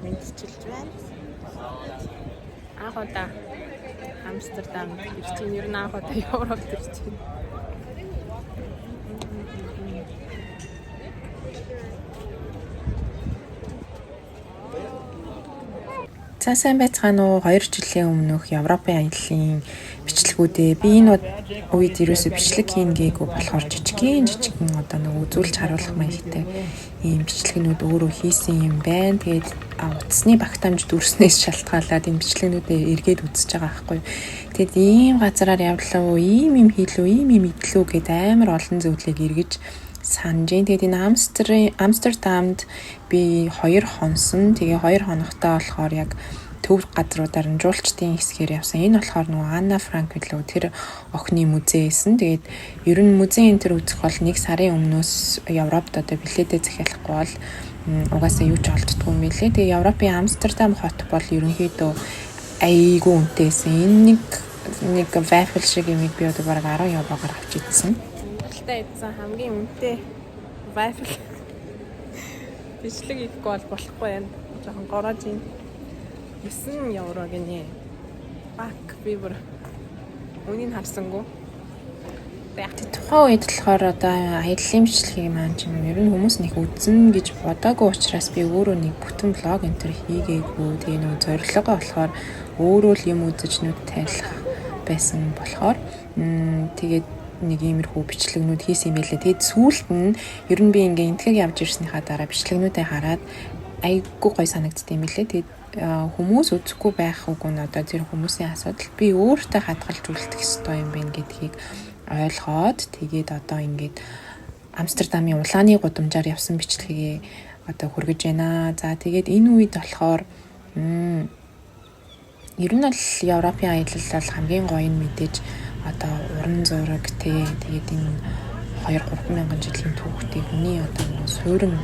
мэдчилж байна. Анх удаа Амстердам ирсэн. Ер нь анх удаа Европт ирсэн. За сайн байцгаана уу? 2 жилийн өмнөх Европын аяллаа бичлэгүүдээ би энэ үед ерөөсөө бичлэг хийн гээгүй болохоор жижигэн одоо нэг үзүүлж харуулах маягтай ийм бичлэгнүүд өөрөө хийсэн юм байна. Тэгээд утасны багтаамж дүрснээс шалтгаалаад энэ бичлэгнүүдээ эргээд үзэж байгаа байхгүй. Тэгээд ийм газараар явлаа уу, ийм юм хийлүү, ийм юм идлүү гэд амар олон зүйлийг эргэж санаж. Тэгээд энэ Амстердамд би 2 хонсон. Тэгээ 2 хоногтой болохоор яг төв газруудаар нь жуулчдын хэсгээр явсан. Энэ болохоор нөгөө Анна Франк гэлөө тэр охины музей эсэн. Тэгээд ер нь музейн тэр үзэх бол 1 сарын өмнөөс Европт одоо билетээ захиалахгүй бол угаасаа юу ч олддгүй юм билээ. Тэгээ Европын Амстердам хот бол ерөнхийдөө айгүй үнэтэйсэн. Энэ нэг вафл шиг юм би одоо бараг 10 еврогаар авч идсэн. Монголда идсэн хамгийн үнэтэй вафл бичлэг ихгүй бол болохгүй юм. Жохон горож ин 9 евро гинэ. Бак би бүр үнийг харсангүй. Тэгээд тухайн үед болохоор одоо аяллаа бичлэгийг маань ч юм ер нь хүмүүс нэг үзэн гэж бодоогүй учраас би өөрөө нэг бүтэн влог энэ төр хийгээгүй. Тэгээ нэг зорилгоо болохоор өөрөө л юм үзэж нүд тайлах байсан болохоор тэгээд нэг иймэрхүү бичлэгнүүд хийсэн юм байлээ. Тэгээд сүүлд нь ер нь би ингээ энтгэг явж ирснийхаа дараа бичлэгнүүдээ хараад айгүй гой санагдсан юм билээ. Тэгээд хүмүүс үзэхгүй байх үгүй нь одоо тэр хүмүүсийн асуудал. Би өөртөө хадгалж үлдэх ёстой юм байна гэдгийг ойлгоод тэгээд одоо ингээд Амстердамын улааны гудамжаар явсан бичлэгээ одоо хүргэж байна. За тэгээд энэ үед болохоор ер нь бол Европын аялал бол хамгийн гоё нь мэдээж одоо уран зураг тэгээд энэ 2-3 мянган жилийн түүхтэй хүний одоо суурин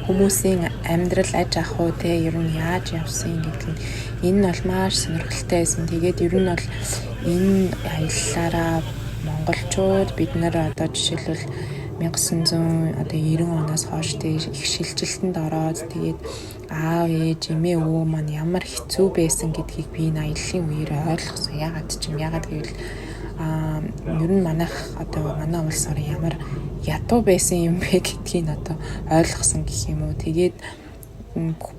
хүмүүсийн амьдрал аж ахуй ер нь яаж явсан гэдэг нь энэ нь бол маш сонирхолтой байсан. Тэгээд ер нь бол энэ аяллаараа монголчууд бид нар одоо жишээлбэл 1990 оноос хойш их шилжилтэнд ороод тэгээд аав ээж эмээ өвөө маань ямар хэцүү байсан гэдгийг би энэ аяллаа үеэр ойлгосон. Ягаад гэвэл ер нь манай улс орн ямар ядуу байсан юм бэ гэдгийг одоо ойлгосон гэх юм уу. Тэгээд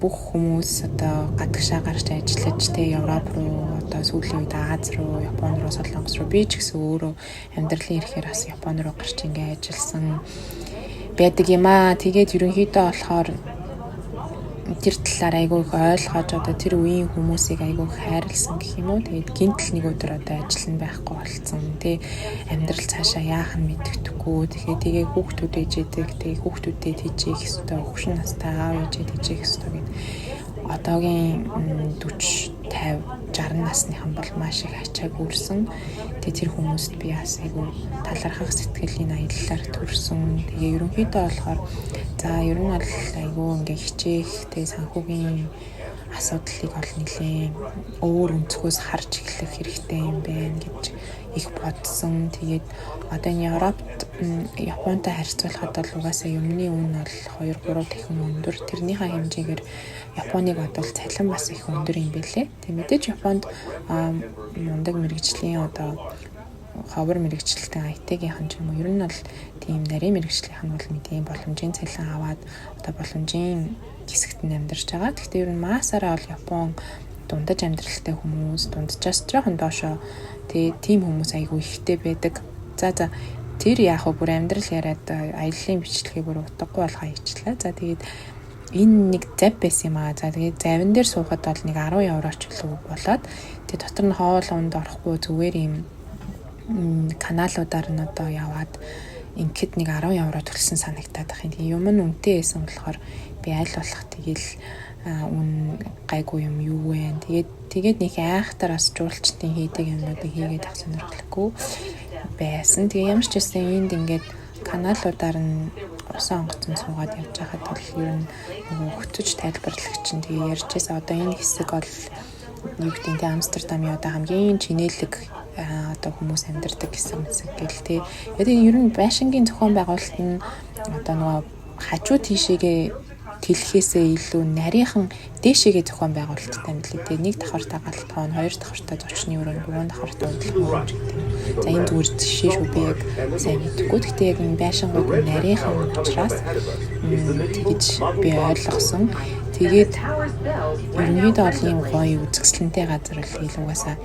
бүх хүмүүс одоо гадагшаа гарч ажиллаж Европ руу одоо сүүлийн үед Аз руу, Япон руу, Солонгос руу би ч гэсэн өөрөө амьдралын ирэхээр бас Япон руу гарч ингээ ажилласан байдаг юм аа. Тэгээд ерөнхийдөө болохоор тэр талаар айгүй их ойлгож одоо тэр үеийн хүмүүсийг айгүй хайрлсан гэх юм уу. Тэгээд гинтл нэг өдөр одоо ажил нь байхгүй болцсон. Тэ амьдрал цаашаа яах нь мэддэхгүй. Тэгээ хүүхдүүд ээжэдэг. Тэгээ хүүхдүүдэд хижээх ёстой. Хөвшин настай аав ээжэд хижээх ёстой гэдэг. Одоогийн 40, 50, 60 насныхан бол маш их ачааг үрсэн. Тэгээ тэр хүмүүст би бас айгүй талархах сэтгэлийн аяллаар төрсөн. Тэгээ ерөнхийдөө болохоор за ер нь бол айгүй ингээ хичээх тэгээ санхүүгийн асуудлыг ол нэлээ өөр өнцгөөс харж эхлэх хэрэгтэй юм байна гэж их бодсон. Тэгээд одоо энэ Европт Японтай харьцуулахад бол угаасаа юмны үн бол 2-3 дахин өндөр. Тэрнийхээ хэмжээгээр Японыг бодвол цалин бас их өндөр юм билээ. Тэг мэдээж Японд мундаг мэргэжлийн одоо ховор мэргэжлэлтэн IT-ийн ч юм уу ер нь бол тийм нарийн мэргэжлийнх нь бол мэдээ боломжийн цалин аваад одоо боломжийн хэсэгт нь амьдарч байгаа. Гэхдээ ер нь масаараа бол Япон дундаж амьдралтай хүмүүс, дунджаас жоохон доошоо тийм хүмүүс айгүй ихтэй байдаг. За тэр яг бүр амьдрал яриад аяллаа бичлэгээ бүр утгагүй болгоо хийчлээ. За тэгээд энэ нэг зав байсан юм аа. За тэгээд завин дээр суухад бол нэг 10 евроч л болоод тэгээд дотор нь хоол унд орохгүй зүгээр юм каналуудаар нь одоо яваад ингээд нэг 10 евро төлсөн санагтаад байх юм. Юм нь үнэтэй байсан болохоор би аль болох тэгэл үн гайгүй юм юу вэ? Тэгээд нэг айхтар бас жуулчдын хийдэг юмнуудыг хийгээд ах сонирхолтой байсан. Тэгээ ямар ч байсан энд ингээд каналуудаар нь усан онгоцон суугаад явж байхад бол ер нь хөтөж тайлбарлагч нь тэгээ ярьжсэн. Одоо энэ хэсэг бол юу гэдэг нь Амстердамын одоо хамгийн чинэлэг одоо хүмүүс амьдардаг гэсэн хэсэг гэл тээ. Яг ер нь байшингийн зохион байгуулалт нь одоо нөгөө хажуу тийшээгээ тэлхээсээ илүү нарийнхан дээшээгээ зохион байгуулалттай юм лээ. Тэгээ нэг давхартаа галтгоон, хоёр давхартаа зочны өрөөнд, гурван давхартаа унтлах өрөөнд гэдэг. За энэ зүгээр жишээ шүү, би яг сайн мэдэхгүй. Гэхдээ яг энэ байшингууд нарийнхан учраас тэгэж би ойлгосон. Тэгээд ерөнхийдөө бол ийм гоё үзэсгэлэнтэй газар л илүүгасаа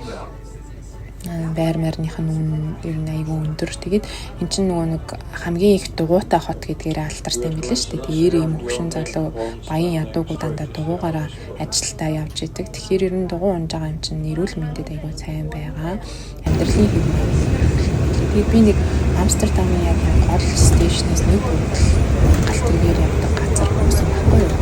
байр марных нь ер нь айгүй өндөр. Тэгээд эн чинь нөгөө нэг хамгийн их дугуйтай хот гэдгээр алтартай юм билээ шүү дээ. Тэгээд ийм хөвшин залуу баян ядуугүй дандаа дугуйгаараа ажилдаа явж идэг. Тэгэхээр ер нь дугуй унж байгаа юм чинь эрүүл мэндэд айгүй сайн байгаа. Амьдралын хэв маяг. Би нэг Амстердамын яг гол стейшнээс нэг буудал галтгийгээр явдаг газар буусан байхгүй юу?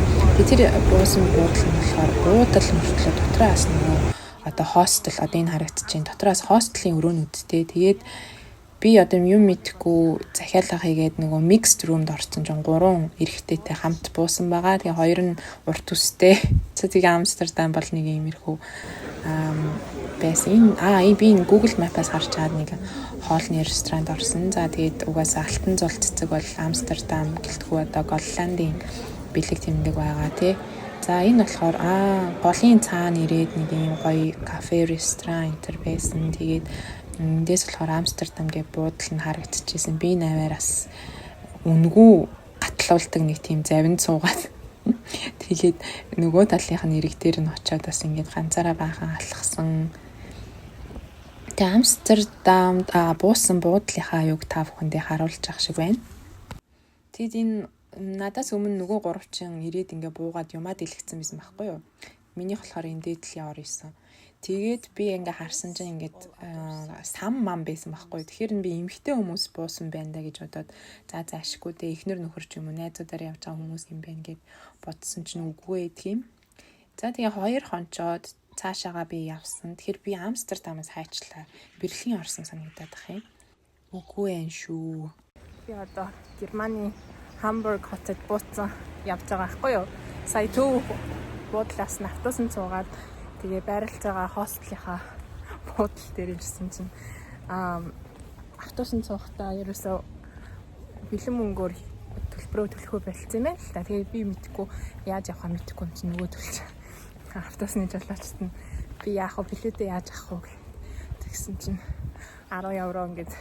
Тэр буусан буудал нь болохоор буудал мөртлөө дотроос нөгөө одоо хостел одоо энэ харагдаж байна. Дотроос хостелын өрөөнд үдтэй. Тэгээд би одоо юм мэдхгүй захиалга хийгээд нөгөө mixed room-д орсон чинь 3 эрэгтэйтэй хамт буусан байгаа. Тэгээ хоёр нь урт үстэй. Тэгээ Амстердам бол нэг иймэрхүү байсан. Би энэ Google Map-аас харж чаад нэг хоолны ресторанд орсон. За тэгээд угаасаа алтан зул цэцэг бол Амстердам гэлтгүү одоо Голландын бэлэг тэмдэг байгаа тий. За энэ болохоор голын цаана ирээд нэг юм гоё кафе, ресторан энэ байсан. Тэгээд эндээс болохоор Амстердам гэх буудал нь харагдчихсэн. Би наваараас үнгүү гатлуулдаг нэг тийм завинд суугаад тэгээд нөгөө талынх нь ирэг дээр нь очиод бас ингээд ганцаараа баахан алхсан. Тэгээд Амстердамд буусан буудлынхаа юг та бүхэндээ харуулж ах шиг байна. Тэгээд энэ надаас өмнө нөгөө гуравчин ирээд ингээ буугаад юмаа дэлгэцсэн байсан байхгүй юу? Минийх болохоор энэ дээдлийн ор исэн. Тэгээд би ингээ харсан чинь ингээд сам мам байсан байхгүй юу? Тэгэхээр би эмэгтэй хүмүүс буусан байна да гэж бодоод за ашиггүй дээ эхнэр нөхөр ч юм уу найзуудаар явж байгаа хүмүүс юм байна гэд бодсон чинь үгүй тийм. За тэгээ хоёр хончоод цаашаага би явсан. Тэгэхээр би Амстердамаас хайчлаа. Берлин орсон санагдаад ах юм. Үгүй ээ шүү. Би одоо Германы Hamburg хотод бууцсан явж байгаа байхгүй юу? Сая төв буудлаас нь автобусанд суугаад тэгээ байрлаж байгаа хостелийнхаа буудал дээр ирсэн чинь автобусанд суухдаа ерөөсөө бэлэн мөнгөөр төлбөрөө төлөхөө болцсон юм байна л та. Тэгээ би мэдхгүй яаж явахаа мэдхгүй юм чинь нөгөө төлж автобусны жолоочт нь би яах вэ билетээ яаж авах вэ тэгсэн чинь 10 евро ингээд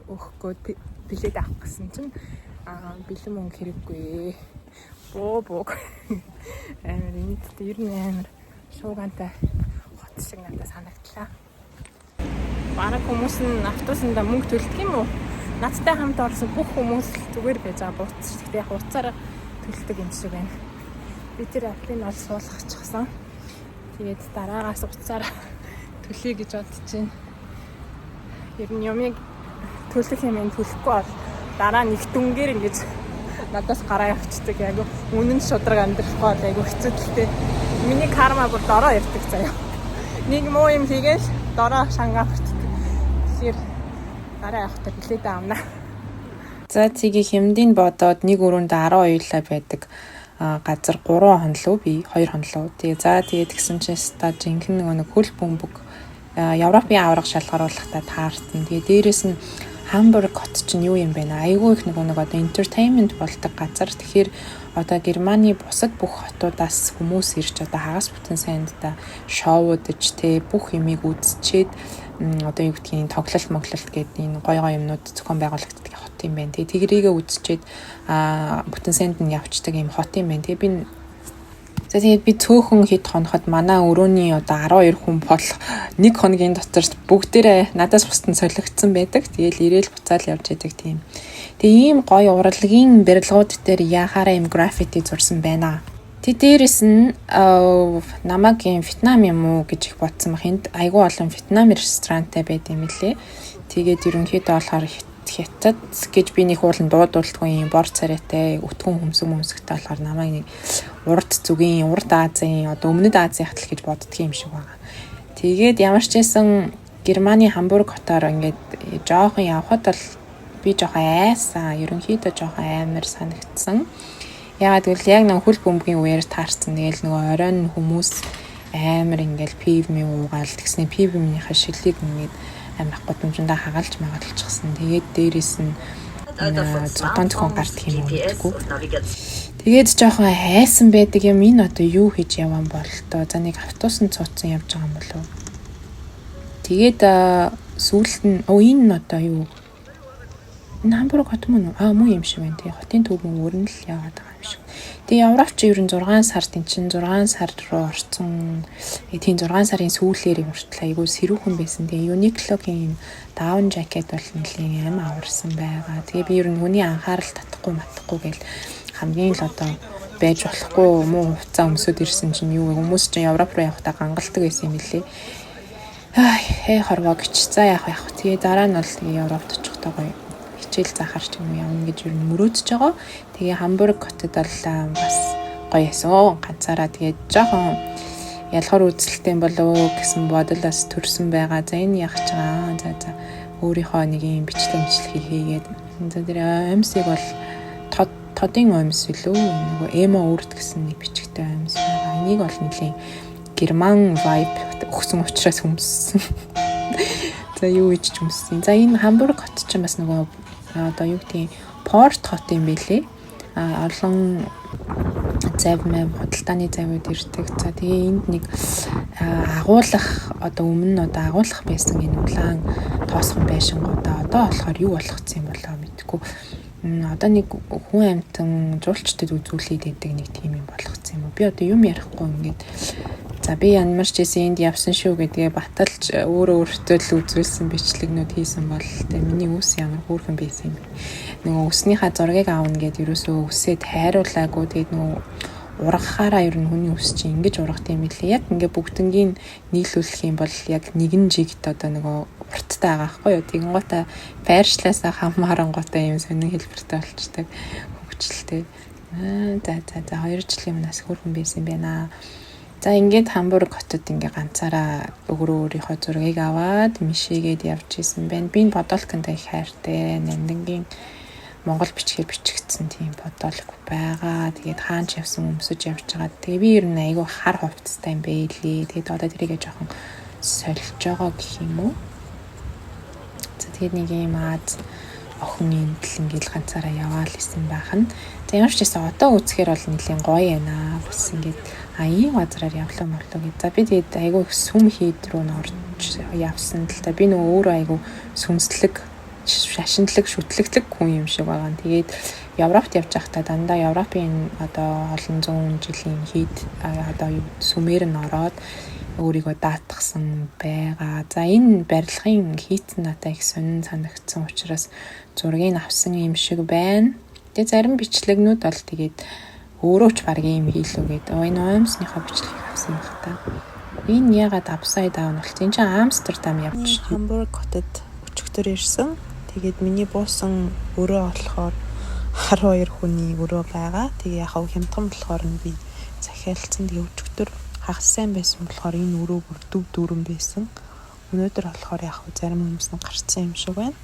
өгөхгүй билет авах гэсэн чинь бэлэн мөнгө хэрэггүй. Боо. Амар энэтэй ер нь амар шуугантай хот шиг надад санагдлаа. Бараг хүмүүс нь автобусанда мөнгө төлдөг юм уу? Надтай хамт орсон бүх хүмүүс зүгээр байж байгаа бууц. Гэхдээ яг уцаараа төлдөг юм шиг байна. Би тэр аппликейшн ол суулгачихсан. Тэгээд дараагаас уцаараа төлөе гэж бодож байна. Ер нь юмыг төлөх юм ин төлөхгүй бол дараа нэг дүнгээр ингэж надаас гараа явчихдаг. Айгу үнэн шудраг амьдрахгүй бол айгу хэцүүдтэй. Миний карма бүр дороо явдаг заяа. Нэг муу юм хийгээл дороо шангаа хүртдэг. Тэгэхээр гараа явахдаа билет аавна. За цэгийг хэмдийн бодоод нэг өрөөнд 12 лаа байдаг газар 3 хонлоо би 2 хонлоо. Тэгээд тэгсэн чинь ста жинхэнэ нэг хөл бөмбөг Европын авраг шалгаруулахтаа таарсан. Тэгээд дээрэс нь Hamburg хот чинь юу юм бэ? Айгүй их нэг одоо entertainment болдог газар. Тэгэхээр одоо Германы бусад бүх хотуудаас хүмүүс ирж одоо хагас бүтэн сайндаа шоудж тэ бүх юмыг үзчихэд одоо юу гэдгийг тоглолт гэдэг энэ гой юмнууд зохион байгуулагддаг хот юм байна. Тэгэрийгээ үзчихэд бүтэн сайнд нь явцдаг юм хот юм байна. Тэгээд би цөөхөн хэд хоноход манай өрөөний одоо 12 хүн бол нэг хоногийн дотор бүгдээрээ надаас бусдын солигдсон байдаг. Тэгээл ирээл буцаал явж идэг тийм. Тэгээ ийм гоё урлагийн барилгууд дээр яхаараа ийм граффити зурсан байна. Дээрээс нь намайг юм Вьетнам юм уу гэж их бодсон бах. Энд айгүй олон Вьетнам ресторантай байд юм лээ. Тэгээд ерөнхийдөө болохоор Хятад гэж би нэг уулын дуудуулдгүй юм бор царайтай өтгөн хөмсгтэй болохоор намайг нэг урд зүгийн урд Азийн одоо өмнөд Азийн хатал гэж боддгийм юм шиг байгаа. Тэгээд ямар ч байсан Германы Хамбург хотоор ингээд жоохон явхад бол би жоохон айсан ерөнхийдөө жоохон амар санагдсан. Яагаад гэвэл яг нэг хөл бөмбөгийн үеэр таарсан. Тэгэл нөгөө оройн хүмүүс амар ингээд пив уугаал тэгснэ пивийнхаа шилийг ингээд амар гудамжиндаа хагалж магалчихсан. Тэгээд дээрээс нь зодон зохион гардаг юм уу гэдэггүй. Тэгээд жоохон хайсан байдаг юм энэ одоо юу хийж явсан бол тоо за нэг автобусан цуцсан явж байгаа юм болов. Тэгээд сүүлд нь энэ одоо юу энэ Хамбург хот мөн муу юм шиг байна. Тэгээ хотын төв мөн өрнөл яваад байгаа юм шиг. Тэгээ Европч ер нь 6 сард эн чинь 6 сар руу орсон. Тийм 6 сарын сүүлээр хүртэл айгүй сэрүүхэн байсан. Тэгээ Uniqlo-гийн даун жакет бол нэлийн аим аварсан байгаа. Тэгээ би ер нь хүний анхаарал татахгүй гэл хамгийн л одоо байж болохгүй муу хувцас өмсөд ирсэн чинь юу хүмүүс чинь Европ руу явахдаа гангалдаг байсан юм лээ. Хорвоо гэж за яах. Тэгээ дараа нь бол тэгээ Европт очихдоо гоё хичээл заахарч юм явна гэж ер нь мөрөөдөж байгаа. Тэгээ Хамбург хотод бол бас гоё эсөө ганцаараа тэгээ жоохон ялгар үзэлтэй болов гэсэн бодол бас төрсэн байгаа. За энэ яах ч байгаа. За өөрийнхөө нэг юм бичлэг хийгээд за тэр амьсыг бол тодын амьс илүү нөгөө эмо үрд гэсэн нэг бичгтэй амьс байгаа. Энийг бол нэлийн герман vibe өгсөн учраас хүмссэн. За юу ич хүмссэн. За энэ Хамбург хот ч бас нөгөө одоо юу гэдгийг порт хот юм бэлээ. Олон завмаа худалдааны завууд ирдэг. За тэгээ энд нэг агуулах одоо өмнө нь одоо агуулах байсан энэ улаан тоосхон байшингуудаа одоо болохоор юу болгоцсон юм болоо мэдэхгүй. Одоо нэг хүн амтан жуулчдад үзүүлээд байдаг нэг тийм юм болгоцсон юм уу. Би одоо юм ярихгүй ингээд за би янмарч ийсэн энд явсан шүү гэдгээ баталж өөртөө л үзүүлсэн бичлэгнүүд хийсэн бол тэгээ миний үс ямар хөөрхөн байсан юм бэ. Нөгөө үснийхаа зургийг аавна гэд ерөөсөө үсээд хайруулаагүй тэгээд нөгөө ургахаараа ер нь хүний үс чинь ингэж ургах юм билээ. Яг ингээ бүгднгийн нийлүүлэх юм бол яг нэгэн жигт одоо нөгөө урттай байгаа байхгүй юу. Тэгэнгუутаа байршлаасаа хамаарангуутаа юм сонин хэлбэртэй болчдаг хөвгчлээ. За 2 жилийн өмнөөс хөрхөн байсан байна. За ингээд Хамбург хотод ингээ ганцаараа өөрийнхөө зургийг аваад мишээгээд явж исэн байна. Би бодолконд их хайртай. Нандингийн Монгол бичгээр бичигдсэн тийм бодолк байгаа. Тэгээд хаанч явсан өмсөж явж байгаа. Тэгээ би ер нь айгүй хар хувцастай юм байлээ. Тэгээд одоо тэрийгээ жоохон сольж байгаа гэх юм уу. За тэгээд нэг юм охин эндэл ингээл ганцаараа яваал исэн байх нь. За ямар ч гэсэн одоо үзэхээр бол нэлийн гоё байна. Бас ингээд ийм газараар явлаа морлоо гэж. За би тэгээд айгүй сүм хийд рүү н орж явсан л та. Би нөгөө өөрөө айгүй сүмслэг шашинтлаг шүтлэгтлэг хүн юм шиг байгаа. Тэгээд Европт явж байхдаа дандаа Европын одоо олон зуун жилийн хийд одоо сүмээр нь ороод өөрийгөө даатгсан байгаа. За энэ барилгын хийцэн надад их сонин санагдсан учраас зургийг авсан юм шиг байна. Тэгээ зарим бичлэгнүүд бол тэгээд өөрөө ч баг юм хийлүүгээд энэ оомсныхоо бичлэгийг авсан байх та. Энэ ягаад upside down болсон? Энд чинь Амстердам явж Хамбург хотод өчигдөр ирсэн. Тэгээд миний буусан өрөө болохоор 12 хүний өрөө байгаа. Тэгээ яхав хямдхан болохоор нь би захиалцсан. Тэгээ өчигдөр хагас сайн байсан болохоор энэ өрөө бүр дөв дүүрэн байсан. Өнөөдөр болохоор яхав зарим хүмүүс нь гарцсан юм шиг байна.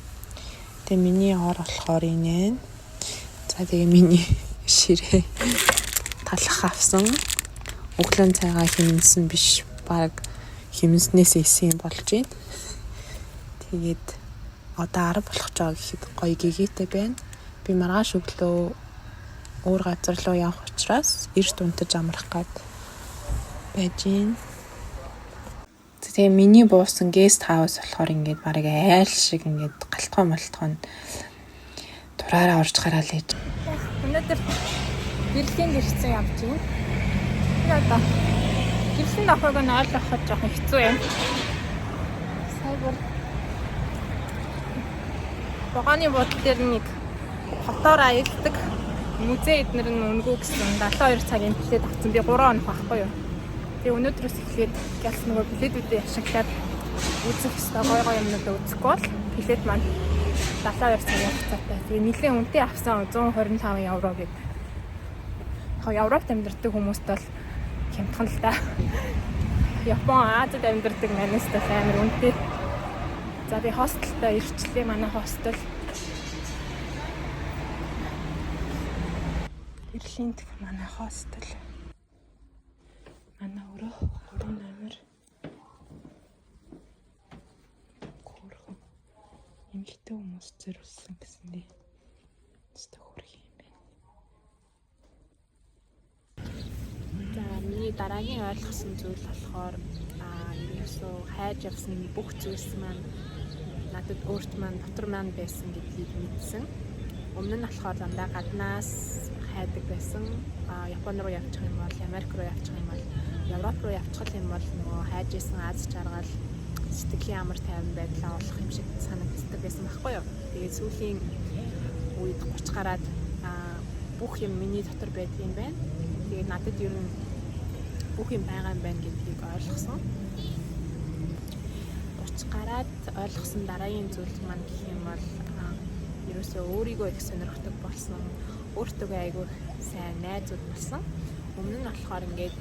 Тэгээ миний ор болохоор энэ. За тэгээ миний ширээ талах авсан. Өглөө цайгаа хэмнсэн биш. Баг хэмнснээс исэн болж байна. Тэгээд одоо 10 болох ч байгаа гэхэд гоё гэгээтэй байна. Би маргааш өглөө өөр газар руу явах учраас эрт унтаж амрах гээд байж гин. Тэгээ миний буусан гест хаус болохоор ингээд барыг айл шиг ингээд галтгой дураараа орж гараал ээж. Өнөөдөр гэрлэгийн гэрцэн явж гин. Би одоо гэрсэн давхайг нь ойлгоход жоохон хэцүү юм. Сайбар Богоны бодол дээр нэг хотоор аялдаг музей эднэр нь өнгөө гэсэн 72 цагийн билет авсан. Би 3 хоног байхгүй юу. Тэгээ өнөөдрөөс эхлээд гэлс нөгөө билетүүдээ ашиглаад үзэх ёстой гоё юмнуудаа үзэхгүй бол билет маань 72 цагийн хугацаатай. Тэгээ нэлээд үнэтэй авсан 125 евро гэдэг. Яг Европт амьдардаг хүмүүст бол хямдхан л та. Япон, Азид амьдардаг манайс та амар үнэтэй. За би хостелдоо ирчлээ манай хостел. Ирлинд манай хостел. Манай өрөө 3 номер. Хөөрхөн эмэгтэй хүмүүс зэрүүлсэн гэсэндээ өстө хөрх юм байна. миний дараагийн ойлгосон зүйл болохоор ерөөсөө хайж явсан бүх зүйлс маань надад өөрт маань дотор маань байсан гэдгийг мэдсэн. Өмнө нь болохоор дандаа гаднаас хайдаг байсан. Япон руу явчих юм бол, Америк руу явчих юм бол, Европ руу явчих юм бол нөгөө хайж исэн аз жаргал, сэтгэлийн амар тайван байдлаа олох юм шиг санагддаг байсан байхгүй юу? Тэгээд сүүлийн үед 30 гараад бүх юм миний дотор байдаг юм байна. Тэгээд надад ер нь бүх юм байгаа юм байна гэдгийг ойлгосон. 30 гараад ойлгосон дараагийн зүйл маань гэх юм бол ерөөсөө өөрийгөө их сонирхдаг болсон. Өөртөө айгүй сайн найзууд болсон. Өмнө нь болохоор ингээд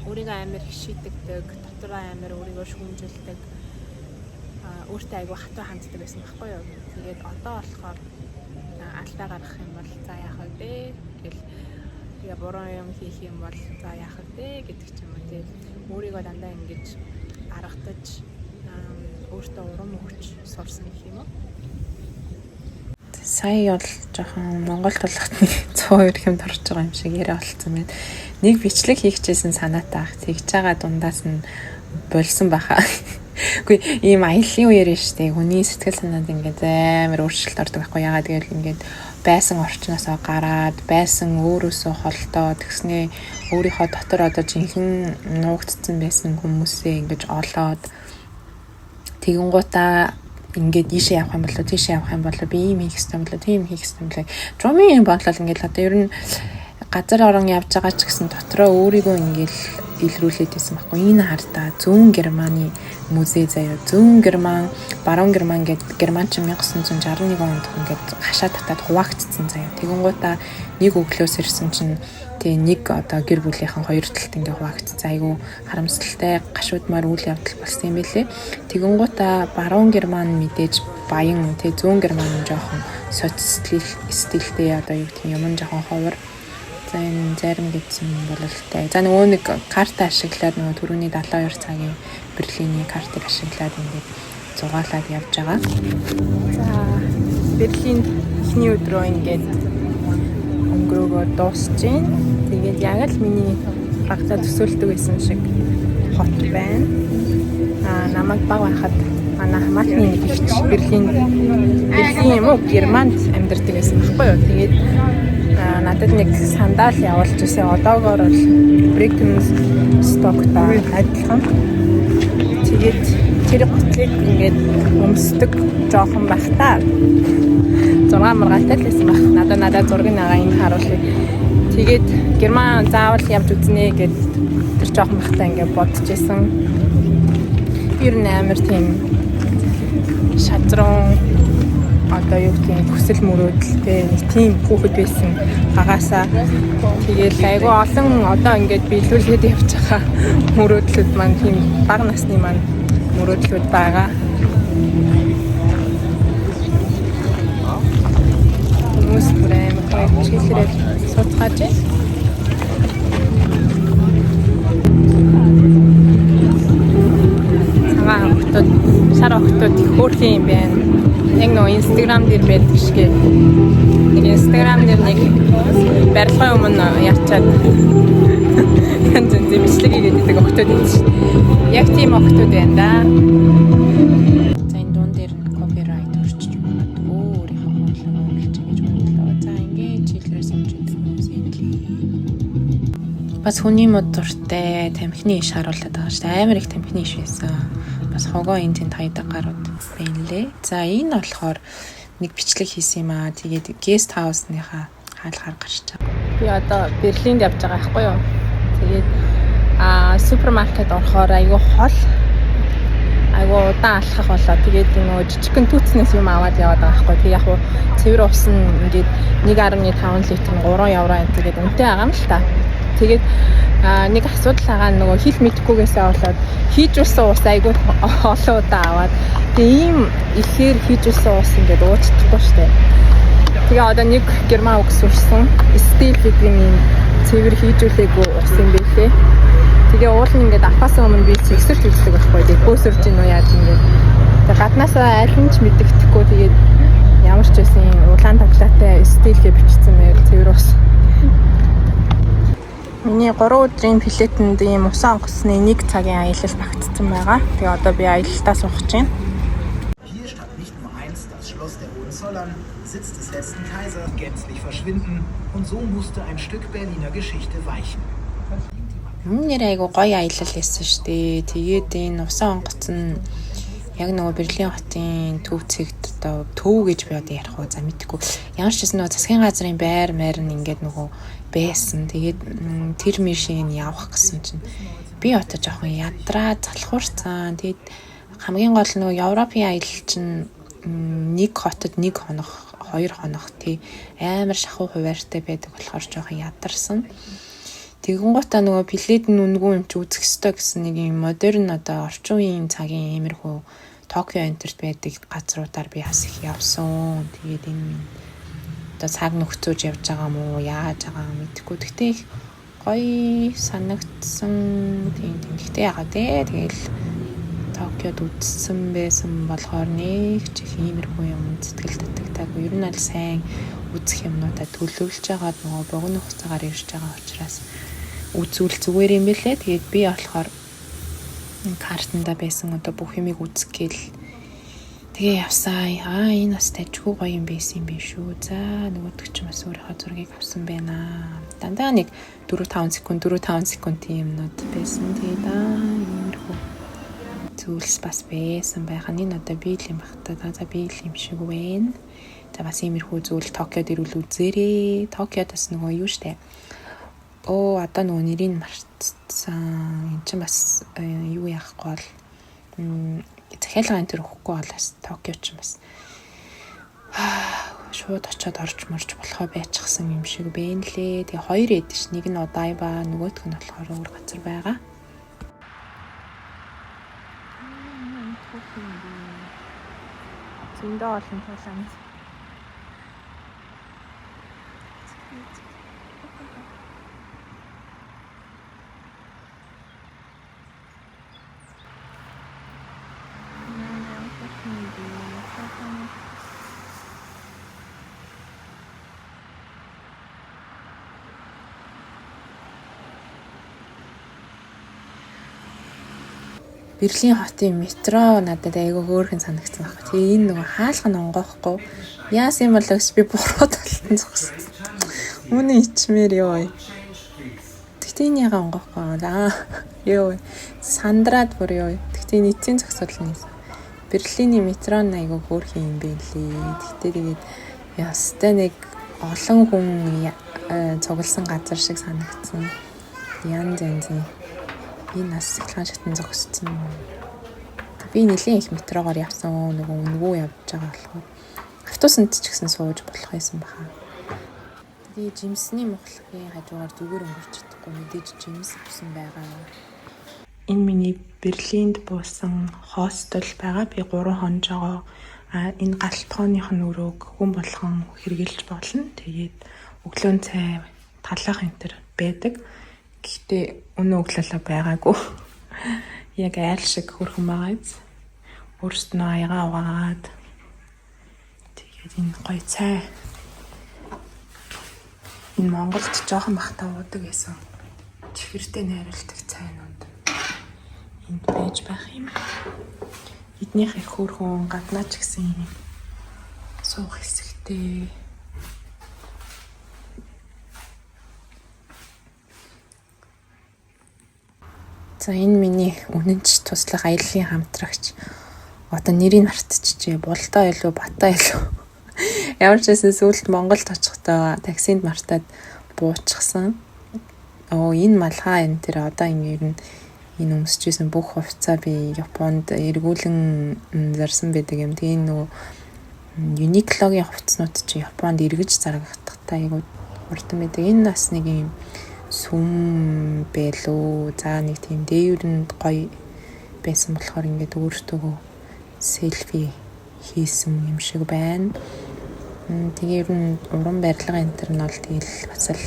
өөрийгөө амар их шийдэгдэг, дотороо амар өөрийгөө шүүмжилдэг, өөртөө айгүй хатуу ханддаг байсан байхгүй юу? Тэгээд одоо болохоор алдаа гаргах юм бол за яах вэ гэл тэгээ буруу юм хийх юм бол за яах вэ гэдэг ч юм уу тий. Өөрийгөө дандаа ингэж аргатаж өөртөө урам өгч сурсан гэх юм уу? Сая бол жоохон Монгол тулхтны 102 хэмд орж байгаа юм шиг яриа болцсон байна. Нэг бичлэг хийчихсэн санаатай ах тэгж байгаа дундаас нь болсон баха. Үгүй ийм аяллаа үеэр нь штэ хүний сэтгэл санаанд ингээд амар өөрчлөлт ордог байхгүй яагаад гэвэл ингээд байсан орчноосоо гараад байсан өөрөөсөө холдоод тэгснээ өөрийнхөө дотор одоо жинхэнэ нуугдсан байсан хүмүүсээ ингэж олоод тэгэнгуутаа ингээд ийшээ явах юм болоо тийшээ явах юм болоо би ийм хийх гэсэн болоо тийм хийх гэсэн болоо дромын бодлол ингээд одоо ер нь газар орон явж байгаа ч гэсэн дотроо өөрийгөө ингээд илрүүлээд байсан байхгүй энэ хартаа зүүн Германы музей заяа зүүн Герман баруун Герман гэдэг германчин 1961 онд ингээд хашаа татаад хуваагдсан заяа тэгэнгуутаа нэг өглөөс ирсэн чинь тэгээ нэг одоо гэр бүлийнхэн хоёр талд ингээд хуваагдсан айгүй харамсалтай гашуудмаар үйл явдал болсон юм байлээ тэгэнгуутаа баруун Герман мэдээж баян тэгээ зүүн Герман нь жоохон социалисттэй одоо юу гэх юм жоохон ховор энэ зарим гэсэн бололтой. За нөгөө нэг карта ашиглаад нөгөө түрүүний 72 цагийн Берлиний картыг ашиглаад ингээд зугаалаад явж байгаа. За Берлинд эхний өдрөө ингээд өнгөрөөгөө дуусч байна. Тэгээд яг л миний багтаа төсөөлдөг байсан шиг хот байна. Намайг баг байхад манай хамаатны нэг ихч Берлин юм уу Германд амьдардаг байсан байхгүй юу. Тэгээд надад нэг сандал явуулж ирсэн. Одоогоор бол Birkenstock-тай адилхан. Тэгээд тэр готлыг ингээд өмсдөг жоохон бахтаа 6 маргаантай л байсан баг. Надад зургийг нагаа ингэ харуулъя. Тэгээд Герман заавал явж үзнэ гэд тэр жоохон бахтаа ингээд бодож исэн. Ер нь амар тийм шатрон одоо юу гэх юм хүсэл мөрөөдөлтэй нэг тийм хүүхэд байсан багасаа тэгээд айгүй олон одоо ингээд биелүүлээд явж байгаа мөрөөдлүүд маань тийм бага насны маань мөрөөдлүүд байгаа. Хүмүүс бүрэн гоё чиглэлээр сууцгааж байна. Цагаан охтод, сар охтод их хөөрхөн юм байна. Яг нөө Instagram дээр байдаг шиг нэг Instagram дээр нэг барилгын өмнө ячаад янз янз бичлэг хийгээд өгтөд байдаг шүү. Яг тийм өгтөд байна да. За энэ дуун дээр нь копирайт орчих магадгүй өөрийнхөө хонлог оруулж гэж бодлоо. За ингээд чиглэлээр сумжид хүмүүс энэ бас хүний мод дуртай тамхины иш харуулдаг байгаа шүү. Амар их тамхины иш байсан. Бас хогоо энэ тэнд хайдаг гарууд байна лээ. За энэ болохоор нэг бичлэг хийсэн юм аа. Тэгээд гест хаусныхаа хаалгаар гарч байгаа. Би одоо Берлинд явж байгаа байхгүй юу. Тэгээд супермаркет орохоор айгүй хол айгүй удаан алхах болоо. Тэгээд нөгөө жижигхэн түүцнээс юм аваад яваад байгаа байхгүй. Тэг яг цэвэр ус нь ингээд 1.5 литр 3 евро энэ тэгээд үнэтэй байгаа юм л та. Тэгээд нэг асуудал байгаа нөгөө хил мэдхгүйгээсээ болоод хийж усан ус айгүй олон удаа аваад тэгээ ийм ихээр хийж усан ус ингээд уучлахгүй штэ. Тэгээ одоо нэг герман үгс урсан стил гэдэг юм цэвэр хийжүүлээгүй ус юм байлээ. Тэгээ уул нь ингээд авахаас өмнө би цэгсэрч үздэг байхгүй. Тэгээ бөөсөрж ийн үү яаж ингээд. Тэгээ гаднаасаа аль хинч мэддэхгүй тэгээд ямар ч байсан улаан таглаатай стилгээ бичсэн байр цэвэр ус. Миний 3 өдрийн плетэнд ийм усан онгоцны 1 цагийн аялал багтсан байгаа. Тэгээ одоо би аялалтаа суух гэж байна. Hier stand nicht nur einst das Schloss der Hohenzollern, Sitz des letzten Kaisers, gänzlich verschwinden und so musste ein Stück Berliner Geschichte weichen. Нэр айгу гоё аялал хийсэн шүү дээ. Тэгээд энэ усан онгоц нь яг нөгөө Берлин хотын төв цэгт одоо төв гэж би одоо ярих уу за мэдгүй. Ямар ч гэсэн нөгөө засгийн газрын байр маяр нь ингээд нөгөө байсан. Тэгээд тэр мишийн явах гэсэн чинь би одоо жоохон ядраа залхуурцсан. Тэгээд хамгийн гол нөгөө Европын аялал чинь нэг хотод нэг хоног, 2 хоног тий амар шахуу хуваартай байдаг болохоор жоохон ядарсан. Тэгэнгუутаа нөгөө плед нь үнгүү юм чи үзэх ёстой гэсэн нэг юм модерн одоо орчин үеийн цагийн иймэрхүү Токио энтерт байдаг газруудаар би бас их явсан. Тэгээд энэ одоо цаг нөхцөөж явж байгаа юм уу, яаж байгаа мэдэхгүй. Гэхдээ их гоё санагдсан. Тийм. Гэхдээ яагаад те тэгэл Токиод үзсэн байсан болохоор нэг ч их иймэрхүү юм сэтгэл татагдаагүй. Ер нь аль сайн үзэх юмнуудаа төлөвлөж байгаа нөгөө богино хугацаагаар ирж байгаа учраас үзүүл зүгээр юм бэлээ. Тэгээд би болохоор картанда байсан одоо бүх юмыг үзэх гээл тэгээ явсан. Энэ бас тажгүй гоё юм байсан юм биш үү. За нөгөөдөг ч бас өөрийнхөө зургийг авсан байна. Дандаа нэг 4-5 секунд тийм юмнууд байсан. Тэгээд иймэрхүү зүйлс бас байсан байгаа. Энэ одоо би л юм бахта. За би л юм шиг байна. За бас иймэрхүү зүйл Токиод ирүүл үзээрээ. Токиод бас нөгөө юу штэ. Одоо нөгөө нэрийг мартсан. Энд чинь бас юу яахгүй бол захиалга энэ төр өгөхгүй бол бас Токио ч бас шууд очиод орж морж болохоо байчихсан юм шиг байна лээ. Тэгээ 2 эд ш. Нэг нь Одайба, нөгөөх нь болохоор өөр газар байгаа. Зөндөө олон тулаан. Берлин хотын метро надад айгүй хөөрхөн санагдсан байна. Тэгээ энэ нөгөө хаалга нь онгоохгүй. Яасан юм бол би буруу талтан зогссон. Үнэн ичмээр ёо. Тэгтээ энэ яга онгоохгүй. Ёо. Сандраад бүр ёо. Тэгтээ энэ эцсийн зогсоол нь. Берлиний метро нь айгүй хөөрхөн юм бэ лээ. Тэгтээ тэгээд ястай нэг олон хүн цугласан газар шиг санагдсан. Янз янзын энэ нас цэцлэн шатан зогссон. Би нэлийн их метрогоор явсан. Нөгөө үнгүү явж байгаа болохоор автобусанд ч гэсэн сууж болох байсан баха. Тэгээд жимсний мохлогийн хажуугаар зүгээр өнгөрч чадахгүй мэдээж жимс авсан байгаа. Энэ миний Берлинд буусан хостел байгаа. Би 3 хонж байгаа. Энэ галтгооных нь өрөөг хүн болгон хэрглэж болно. Тэгээд өглөө цай талах энэ төр байдаг. Гэхдээ өнөө өглөөлөө байгаагүй. Яг айл шиг хөрхөн байгаа биз. Өөрснөө аягаа угаад. Тэгээд энэ гоё цай. Энэ Монголд жоохон бахтаа уудаг гэсэн. Чихэртэй найруулдаг цайнууд. Энд байж байх юм. Эднийх их хөрхөн гаднаа ч гэсэн суух хэсэгтэй. За энэ миний үнэнч туслах аяллаа хамтрагч. Одоо нэрийг мартчихжээ. Булдаа илүү, Батаа илүү. Ямар ч байсан сүүлд Монголд очихдоо таксинд мартаад буучихсан. Энэ малгай энэ тэр одоо ингэ энэ өмсөжсэн бүх хувцаа би Японд эргүүлэн зарсан байдаг юм. Тэгээ нөгөө Uniqlo-гийн хувцснууд чи Японд эргэж зарагдахтай айгуу урдан байдаг. Энэ бас нэг юм сүм бэлүү. За нэг тийм дээвэрэнд гоё байсан болохоор ингээд өөртөө селфи хийсэн юм шиг байна. Тэгээ ер нь уран барилга энэ төр нь бол тэгэл бас л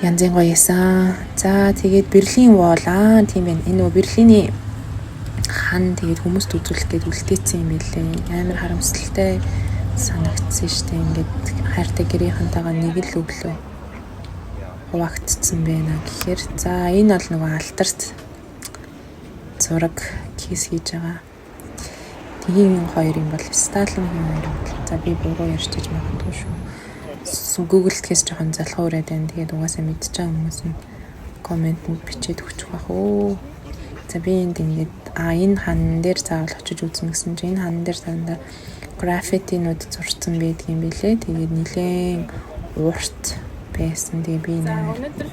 янзын гоё эсэн. За тэгээд Берлин Wall тийм байна. Энэ нөгөө Берлиний хан тэгээд хүмүүст үзүүлэх гээд үлдээсэн юм билээ. Амар харамсалтай санагдсан шүү дээ. Ингээд хайртай гэрийнхэнтэйгээ нэг л өглөө хуваагдсан байна гэхээр за энэ бол нөгөө алдарт зураг кейс хийж байгаа. Тгийн хоёрын бол Сталингийн хоёр бол за би буруу ярьж магадгүй шүү. Google гэхээс жоохон залхуу ураад байна. Тэгээд угаасаа мэдчихэж байгаа хүмүүс нь комментэнд бичээд өгчих байх уу. За би энд ингээд энэ хан дээр заавал очиж үзнэ гэсэн чинь энэ хан дээр саранда граффитинууд зурцсан байдгийн билээ. Тэгээд нилээн урт байсан. Тэгээ би өнөөдөр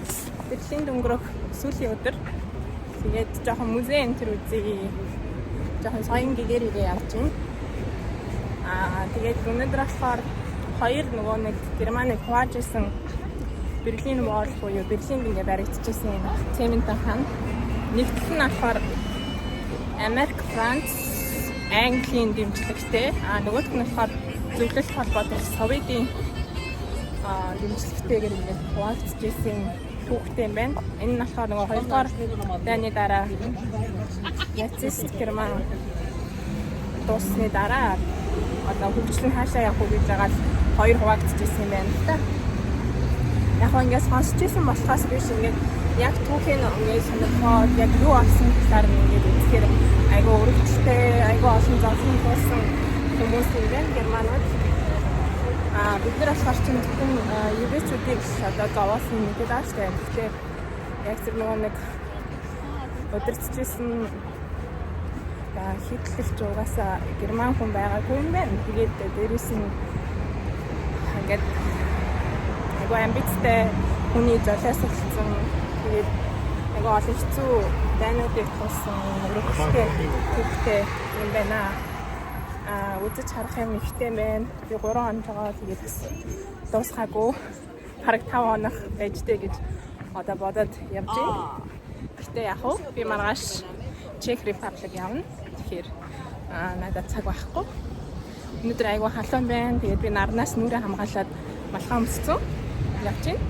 Берлинд өнгөрөх сүүлийн өдөр. Тэгээд жоохон музей энэ төр үзье. Жоохон соён гэгэрээ явж байна. Тэгээд өнөөдөр болохоор хоёр нөгөө нэг Германыг хуваажсэн Берлин Wall буюу Берлинд ингээ баригдчихсан цементэн хан. Нэгдэл нь болохоор Америк, Франц, Английн дэмжлэгтэй. Нөгөөх нь болохоор зөвлөлт холбоотой Советийн дэмжлэгтэйгээр ингээ хуваагдчихсан түүхтэй юм байна. Энэ нь болохоор нөгөө 2 дугаар дайны дараа нацист Герман дуусны дараа одоо хөгжлөн хаашаа явах уу гэж байгаа л хоёр хуваагдчихсан юм байна л та. Яг ингээд сонсч ирсэн болохоос биш ингээд яг түүхийн ингээд сонирхоод яг юу авсан талаар ингээд үзэхээр айгүй өргөжтэй, айгүй олон зовлон туулсан хүмүүс юм байна Германууд. Бид нар болохоор чинь зөвхөн еврейчүүдийг одоо зовоосон мэдээд байгаа шүү дээ. Тэгэхээр яг тэр нөгөө нэг өдөрцөжсэн хитлэлч угаасаа Герман хүн байгаагүй юм байна. Тэгээд дээрээс нь ингээд айгүй амбицтай хүний золиос болсон. Тэгээд айгүй олон хэцүү дайнуудыг тулсан өргөжтэй түүхтэй юм байна. Үзэж харах юм ихтэй байна. Би 3 хоногоо тэгээд дуусгаагүй. Бараг 5 хоног байжтэй гэж одоо бодоод явж байна. Гэтэ яг уу би маргааш Czech Republic явна. Тэгэхээр надад цаг байхгүй. Өнөөдөр айгүй халуун байна. Тэгээд би нарнаас нүрээ хамгаалаад малхаа өмссөн. Явж байна.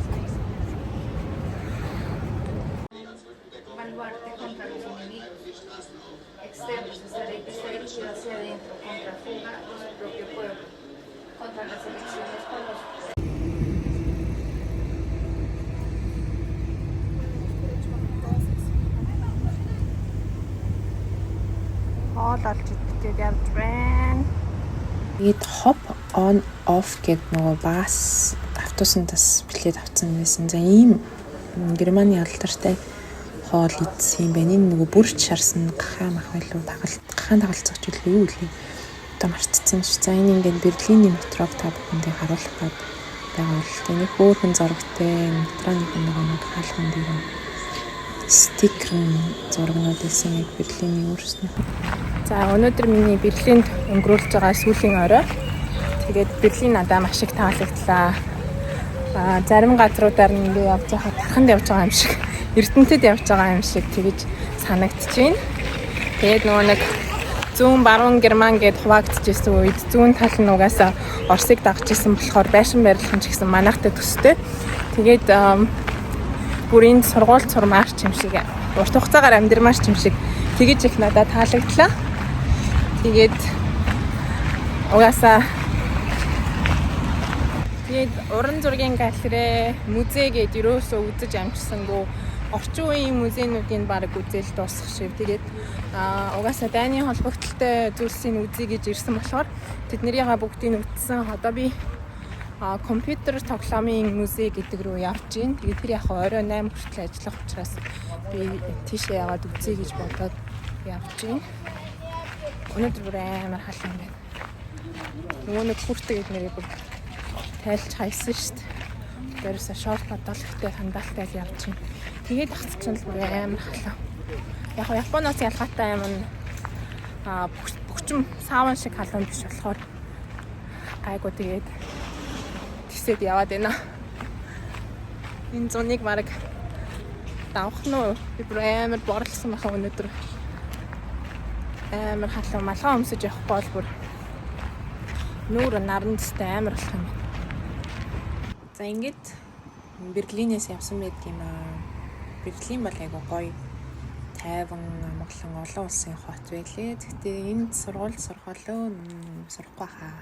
Хоол олж идээд явж байна. Тэгээд hop on off гэдэг нөгөө бас автобусандас билет авсан байсан. За ийм Германы алдартай хоол идсэн юм байна. Энэ нөгөө бүрч шарсан гахаа мах байлуу гахаан тагалцагч юу вэ? Одоо марцсан ш. За энэ ингээд Берлиний метрог та бүхэндээ харуулах гээд байгаа л тэ нэг хөөрхөн зурагтай метроны нэг хаалхан дээр стикер зургнууд байсан яг Берлиний өөрснөө. За өнөөдөр миний Берлинд өнгөрүүлж байгаа сүүлийн орой. Тэгээд Берлин надад маш их таалагдлаа. Зарим газруудаар нь би явж байхад тарханд явж байгаа юм шиг, Эрдэнэтэд явж байгаа юм шиг тэгэж санагдчихээн. Тэгээд нөгөө нэг зүүн баруун Герман гэд хуваагдчихсэн үед зүүн тал нь угаасаа Оросыг дагж исэн болохоор байшин барилгын ч гэсэн манайхтай төстэй. Тэгээд бүрийн сургууль сурмаар ч юм шиг, урт хугацаагаар амьдрмаар ч юм шиг тэгэж их надад таалагдлаа. Тэгээд угаасаа уран зургийн галерей, музей гэдээ ерөөсөө үзэж амжсангүй орчин үеийн музейнуудыг баг үзэл дуусгах шиг. Тэгээд угаасаа дайны холбогдлолтой зүйлсийг үзье гэж ирсэн болохоор тэднэрийг бүгдийг үзсэн. Одоо би компьютер тоглоомын музей гэдэг рүү явж байна. Тэгээд тэр яг орой 8 хүртэл ажиллах учраас би тийшээ яваад үзье гэж бодоод явж байна. Өнөөдөр бүр амар халуун байна. Нөгөө нэг хүртэл эднэрийг бүр тайлж хайсан шүү дээ. Дээрээс шорт бодлоготой сандалтай явж байна. Тэгээд ахчих нь бүр амар халуун. Яг Японоос ялгаатай юм нь бөхчм сааван шиг халуун биш болохоор айгуу тэгээд тисэд яваад байна. Энэ зуныг мараг давах нь би бүр амар борлсон баха өнөөдөр. Амар халуун малгай өмсөж явахгүй бол бүр нүүр нарандтай амар болох юм. За ингээд Берлинээс явсан байдгийм аа. Берлин бол айгу гоё, тайван, амгалан олон улсын хот байлээ. Гэхдээ энд сургууль сурахлаа сурахгүй хаа.